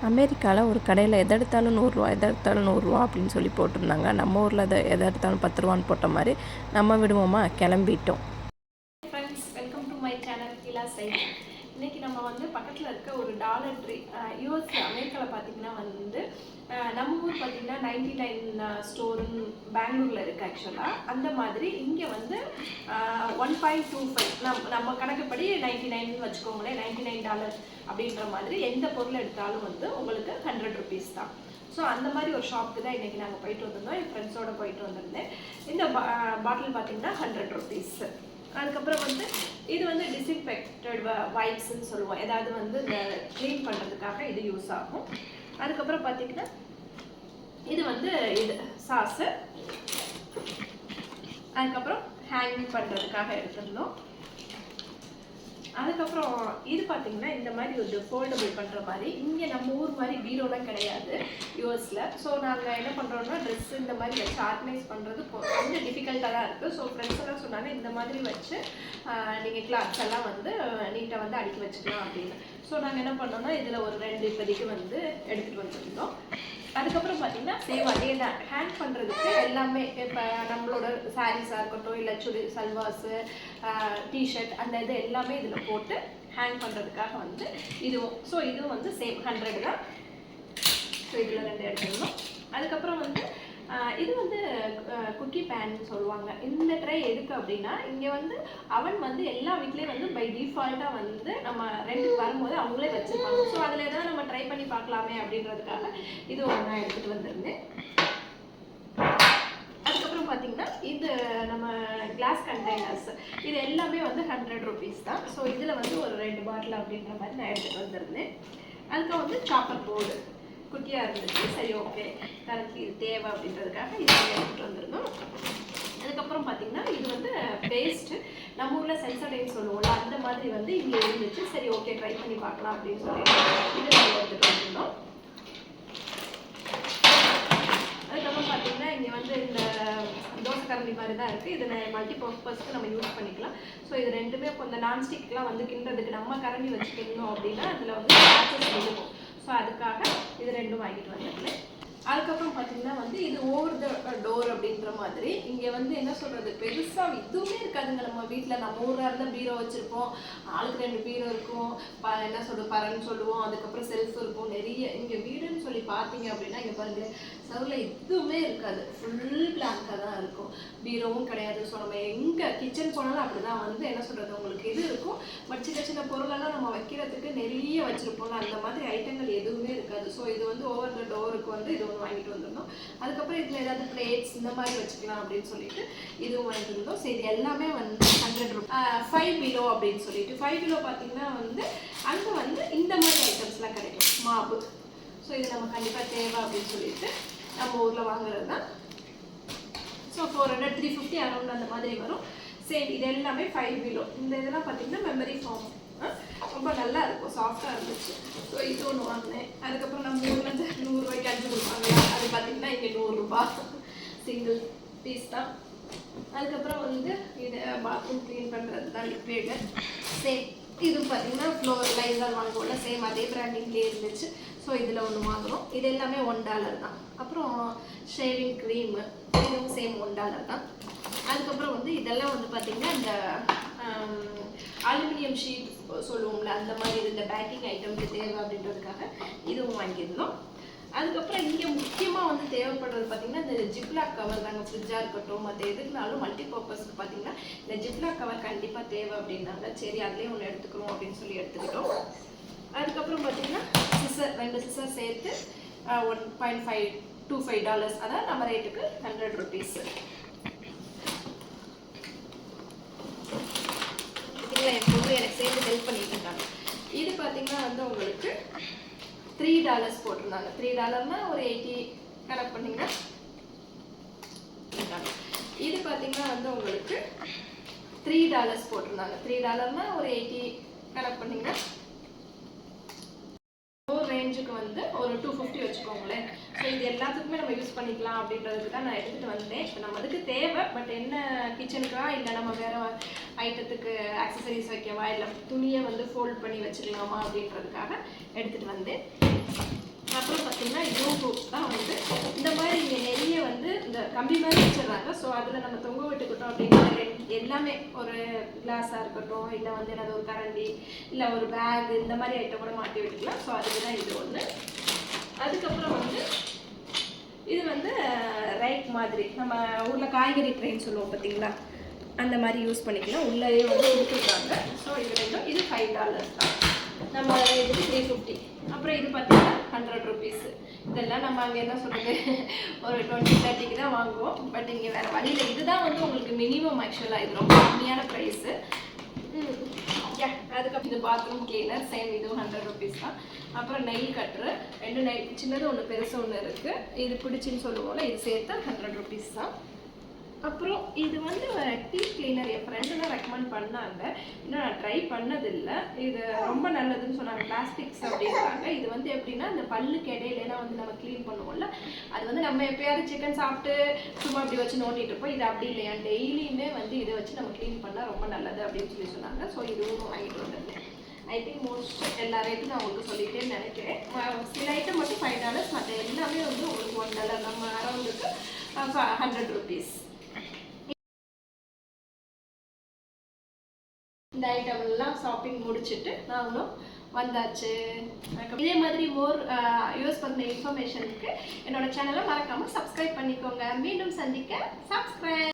அமெரிக்காவில் ஒரு கடையில் எதை எடுத்தாலும் 100 எதை எடுத்தாலும் 100 அப்படின்னு சொல்லி போட்டிருந்தாங்க. நம்ம ஊரில் எதை எடுத்தாலும் 10 போட்ட மாதிரி நம்ம விடுவோமா, கிளம்பிட்டோம். Friends, welcome to my channel Keezha side. இன்றைக்கி நம்ம பக்கத்தில் இருக்க ஒரு டாலர் ட்ரீ, யூஎஸ் அமெரிக்காவில் பார்த்திங்கன்னா நம்ம ஊர் பார்த்திங்கன்னா 99 ஸ்டோருன்னு பெங்களூரில் இருக்குது. ஆக்சுவலாக அந்த மாதிரி இங்கே 1.25 நம்ம கணக்குப்படி 99 வச்சுக்கோங்களேன். $99 அப்படின்ற மாதிரி எந்த பொருள் எடுத்தாலும் உங்களுக்கு 100 rupees தான். ஸோ அந்த மாதிரி ஒரு ஷாப்புக்கு தான் இன்றைக்கி நாங்கள் போயிட்டு வந்திருந்தோம். என் ஃப்ரெண்ட்ஸோடு போயிட்டு வந்திருந்தேன். இந்த பாட்டில் பார்த்திங்கன்னா 100 rupees. அதுக்கப்புறம் இது டிஸ்இன்ஃபெக்டட் வைப்ஸ்ன்னு சொல்லுவோம். ஏதாவது இந்த க்ளீன் பண்ணுறதுக்காக இது யூஸ் ஆகும். அதுக்கப்புறம் பார்த்திங்கன்னா இது இது சாஸு. அதுக்கப்புறம் ஹேங் பண்ணுறதுக்காக எடுத்துருந்தோம். அதுக்கப்புறம் இது பார்த்திங்கன்னா இந்த மாதிரி ஒரு ஃபோல்டபுள் பண்ணுற மாதிரி. இங்கே நம்ம ஊர் மாதிரி பீரோலாம் கிடையாது யூஎஸில். ஸோ நாங்கள் என்ன பண்ணுறோன்னா ட்ரெஸ் இந்த மாதிரி வச்சு ஆர்கனைஸ் பண்ணுறது கொஞ்சம் டிஃபிகல்ட்டாக தான் இருக்குது. ஸோ ஃப்ரெண்ட்ஸ் எல்லாம் சொன்னாங்க இந்த மாதிரி வச்சு நீங்கள் கிளாத்ஸ் எல்லாம் நீட்டாக அடுக்கி வச்சுக்கலாம் அப்படின்னு. ஸோ நாங்கள் என்ன பண்ணோன்னா இதில் ஒரு 2 இப்போதைக்கு எடுத்துகிட்டு வந்துருந்தோம். அதுக்கப்புறம் பார்த்திங்கன்னா சேம் அதே தான் ஹேண்ட் பண்ணுறதுக்கு எல்லாமே. இப்போ நம்மளோட சாரீஸாக இருக்கட்டும், இல்லை சல்வாஸு, டிஷர்ட், அந்த இது எல்லாமே இதில் போட்டு ஹேங் பண்ணுறதுக்காக இதுவும். ஸோ இதுவும் சேம் 100 தான். ஸோ இதில் 2 எடுத்துருந்தோம். அதுக்கப்புறம் இது குக்கி பேன்னு சொல்லுவாங்க. இந்த ட்ரை எதுக்கு அப்படின்னா இங்கே அவன் எல்லா வீட்லேயும் பை டிஃபால்ட்டாக நம்ம ரெண்டுக்கு வரும்போது அவங்களே வச்சுருப்பாங்க. ஸோ அதில் எதாவது நம்ம ட்ரை பண்ணி பார்க்கலாமே அப்படின்றதுக்காக இது ஒன்றா எடுத்துகிட்டு வந்திருந்தேன். அதுக்கப்புறம் பார்த்தீங்கன்னா இது நம்ம கிளாஸ் கண்டெய்னர்ஸ், இது எல்லாமே 100 rupees தான். ஸோ இதில் ஒரு 2 பாட்டில் அப்படின்ற மாதிரி நான் எடுத்துகிட்டு வந்திருந்தேன். அதுக்கு சாப்பர் போர்டு குட்டியாக இருந்துச்சு. சரி, ஓகே, கரெக்ட், இது தேவை அப்படின்றதுக்காக இது எடுத்துகிட்டு வந்துருந்தோம். அதுக்கப்புறம் பார்த்திங்கன்னா இது பேஸ்ட்டு நம்ம ஊரில் சென்சடைன்னு சொல்லுவோம்ல, அந்த மாதிரி இங்கே இருந்துச்சு. சரி, ஓகே, ட்ரை பண்ணி பார்க்கலாம் அப்படின்னு சொல்லிட்டு இது நம்ம எடுத்துகிட்டு வந்துருந்தோம். அதுக்கப்புறம் பார்த்திங்கன்னா இங்கே இந்த தோசை கரண்டி மாதிரி தான் இருக்குது. இதை மல்டி பர்பஸ்க்கு நம்ம யூஸ் பண்ணிக்கலாம். ஸோ இது ரெண்டுமே கொஞ்சம் நான்ஸ்டிக்லாம் கிண்டுறதுக்கு நம்ம கரண்டி வச்சு கிண்டணும் அப்படின்னா அதில் ஸ்க்ராச்சஸ் இருக்கும். ஸோ அதுக்காக இது 2 வாங்கிட்டு வந்துருந்தேன். அதுக்கப்புறம் பார்த்திங்கன்னா இது ஓவர் த டோர் அப்படின்ற மாதிரி. இங்கே என்ன சொல்கிறது, பெருசாக எதுவுமே இருக்காதுங்க. நம்ம வீட்டில் நம்ம ஊராக இருந்தால் பீரோ வச்சுருப்போம், ஆளுக்கு 2 பீரோ இருக்கும், என்ன சொல்கிறது பரன்னு சொல்லுவோம். அதுக்கப்புறம் செல்ஃப் இருக்கும் நிறைய. இங்கே வீடுன்னு சொல்லி பார்த்தீங்க அப்படின்னா இங்கே பாருங்கள், சவுரில் எதுவுமே இருக்காது, ஃபுல் பிளாங்காக தான் இருக்கும். பீரோவும் கிடையாது. ஸோ நம்ம எங்கே கிச்சன் போனாலும் அப்படி தான் என்ன சொல்கிறது உங்களுக்கு இது இருக்கும். பட் சின்ன சின்ன பொருளெல்லாம் நம்ம வைக்கிறதுக்கு நிறைய வச்சுருப்போம்ல, அந்த மாதிரி ஐட்டங்கள் எதுவுமே இருக்காது. ஸோ இது ஓவர் த டோருக்கு இது வாங்கிட்டு வந்திருந்தோம். அதுக்கப்புறம் இதில் ஏதாவது பிளேட்ஸ் இந்த மாதிரி வச்சுக்கலாம் அப்படின்னு சொல்லிட்டு இதுவும் வாங்கிட்டு இருந்தோம். சரி, இது எல்லாமே 100 rupees. 5 below அப்படின்னு சொல்லிட்டு 5 below பார்த்தீங்கன்னா அங்கே இந்த மாதிரி ஐட்டம்ஸ்லாம் கிடைக்கும், மாவு. ஸோ இது நம்ம கண்டிப்பாக தேவை அப்படின்னு சொல்லிட்டு நம்ம ஊரில் வாங்குறது தான். ஸோ 400 350 அரௌண்ட் அந்த மாதிரி வரும். சரி, இது எல்லாமே 5 below. இந்த இதெல்லாம் பார்த்தீங்கன்னா மெமரி ஃபார்ம் ரொம்ப நல்லா இருக்கும், சாஃப்டாக இருந்துச்சு. ஸோ இது ஒன்று வாங்கினேன். அதுக்கப்புறம் நம்ம ஊரில் 100 ரூபாய்க்கு 5 கொடுப்பாங்க. அது பார்த்திங்கன்னா இங்கே 100 ரூபாய் சிங்கிள் பீஸ் தான். அதுக்கப்புறம் இது பாத்ரூம் க்ளீன் பண்ணுறது தான் லிக்விடு. சேம் இது பார்த்திங்கன்னா ஃப்ளோர் லைஸாக வாங்குவோம்ல, சேம் அதே பிராண்டிங்லேயே இருந்துச்சு. ஸோ இதில் ஒன்று வாங்குகிறோம். இது எல்லாமே $1 தான். அப்புறம் ஷேவிங் க்ரீமு, இதுவும் சேம் $1 தான். அதுக்கப்புறம் இதெல்லாம் பார்த்திங்கன்னா இந்த அலுமினியம் ஷீட் சொல்லுவோம்ல, அந்த மாதிரி இந்த பேக்கிங் ஐட்டம்க்கு தேவை அப்படின்றதுக்காக இதுவும் வாங்கியிருந்தோம். அதுக்கப்புறம் இங்கே முக்கியமாக தேவைப்படுறது பார்த்திங்கன்னா இந்த ஜிப்லாக் கவர் தாங்க. ஃப்ரிட்ஜாக இருக்கட்டும், மற்ற எதுக்குனாலும் மல்டி பர்பஸ்க்கு பார்த்திங்கன்னா இந்த ஜிப்லாக் கவர் கண்டிப்பாக தேவை அப்படின்னாங்க. சரி, அதுலேயும் ஒன்று எடுத்துக்கிறோம் அப்படின்னு சொல்லி எடுத்துக்கிட்டோம். அதுக்கப்புறம் பார்த்திங்கன்னா சிசர், 2 சிசர் சேர்த்து $1.25, அதாவது நம்ம ரேட்டுக்கு 100 rupees. என் பொண்ணு எனக்கு சேர்ந்து ஹெல்ப் பண்ணிட்டு இருக்காங்க. இது பார்த்தீங்கன்னா உங்களுக்கு $3 போட்டிருந்தாங்க. $3னா ஒரு 80 கணக்கு பண்ணிங்கன்னா. இது பார்த்தீங்கன்னா உங்களுக்கு $3 போட்டிருந்தாங்க. $3னா ஒரு 80 கணக்கு பண்ணிங்கன்னா ரேஞ்சுக்கு ஒரு 250 வச்சுக்கோங்களேன். ஸோ இது எல்லாத்துக்குமே நம்ம யூஸ் பண்ணிக்கலாம் அப்படின்றதுக்கு தான் நான் எடுத்துகிட்டு வந்தேன். இப்போ நம்ம அதுக்கு தேவை, பட் என்ன கிச்சனுக்கா இல்லை நம்ம வேறு ஐட்டத்துக்கு ஆக்சசரிஸ் வைக்கவா இல்லை துணியை ஃபோல்ட் பண்ணி வச்சுக்கலாமா அப்படின்றதுக்காக எடுத்துகிட்டு வந்தேன். அப்புறம் பார்த்தீங்கன்னா யூஹூ தான் வந்து இந்த மாதிரி இங்கே நிறைய வந்து இந்த கம்பி மாதிரி வச்சிடுறாங்க. ஸோ அதில் நம்ம தொங்க விட்டுக்கிட்டோம் அப்படின்னா எல்லாமே ஒரு கிளாஸாக இருக்கட்டும், இல்லை வந்து என்னது ஒரு கரண்டி, இல்லை ஒரு பேக், இந்த மாதிரி ஐட்டம் கூட மாட்டி விட்டுக்கலாம். ஸோ அதுக்கு தான் இது ஒன்று. அதுக்கப்புறம் வந்து இது வந்து ரைக் மாதிரி நம்ம ஊரில் காய்கறி ட்ரெயின் சொல்லுவோம் பார்த்தீங்களா, அந்த மாதிரி யூஸ் பண்ணிக்கலாம். உள்ளே வந்து கொடுத்துருக்காங்க. ஸோ இது ரெண்டும் இது $5 தான். நம்ம இது 350. அப்புறம் இது பார்த்தீங்கன்னா 100 rupees. இதெல்லாம் நம்ம அங்கே என்ன சொல்கிறது ஒரு 20-30க்கு தான் வாங்குவோம். பட் இங்கே வேறு வழியில் இதுதான் வந்து உங்களுக்கு மினிமம். ஆக்சுவலாக இது ரொம்ப கம்மியான ப்ரைஸு. அதுக்கப்புறம் இது பாத்ரூம் கிளீனர், சேம் இதுவும் 100 rupees தான். அப்புறம் நெயில் கட்ரு, 2 நெயில், சின்னது ஒன்று பெருசு ஒன்று இருக்குது. இது பிடிச்சின்னு சொல்லுவோம்ல, இது சேர்த்து 100 rupees தான். அப்புறம் இது வந்து டீத் கிளீனர் என் ஃப்ரெண்டு தான் ரெக்கமெண்ட் பண்ணாங்க. இன்னும் நான் ட்ரை பண்ணதில்லை. இது ரொம்ப நல்லதுன்னு சொன்னாங்க. பிளாஸ்டிக்ஸ் அப்படின்றாங்க. இது வந்து எப்படின்னா இந்த பல்லுக்கு இடையிலாம் வந்து நம்ம க்ளீன் பண்ணுவோம்ல, அது வந்து நம்ம எப்போயாவது சிக்கன் சாப்பிட்டு சும்மா அப்படி வச்சு நோண்டிட்டு இருப்போம். இது அப்படி இல்லையா, டெய்லியுமே வந்து இதை வச்சு நம்ம க்ளீன் பண்ணால் ரொம்ப நல்லது அப்படின்னு சொல்லி சொன்னாங்க. ஸோ இதுவும் வாங்கிட்டு வந்திருக்கேன். ஐ திங்க் மோஸ்ட் எல்லா ரேட்டும் நான் உங்களுக்கு சொல்லிட்டேன்னு நினைக்கிறேன். சில ஐட்டம் மட்டும் $5, மற்ற எல்லாமே வந்து உங்களுக்கு $1, நம்ம அரௌண்டுக்கு 100 rupees. இந்த ஐட்டம் எல்லாம் ஷாப்பிங் முடிச்சுட்டு நாங்களும் வந்தாச்சு. இதே மாதிரி மோர் யூஸ் பண்ண இன்ஃபர்மேஷனுக்கு என்னோட சேனலை மறக்காமல் சப்ஸ்கிரைப் பண்ணிக்கோங்க. மீண்டும் சந்திக்க சப்ஸ்கிரைப்.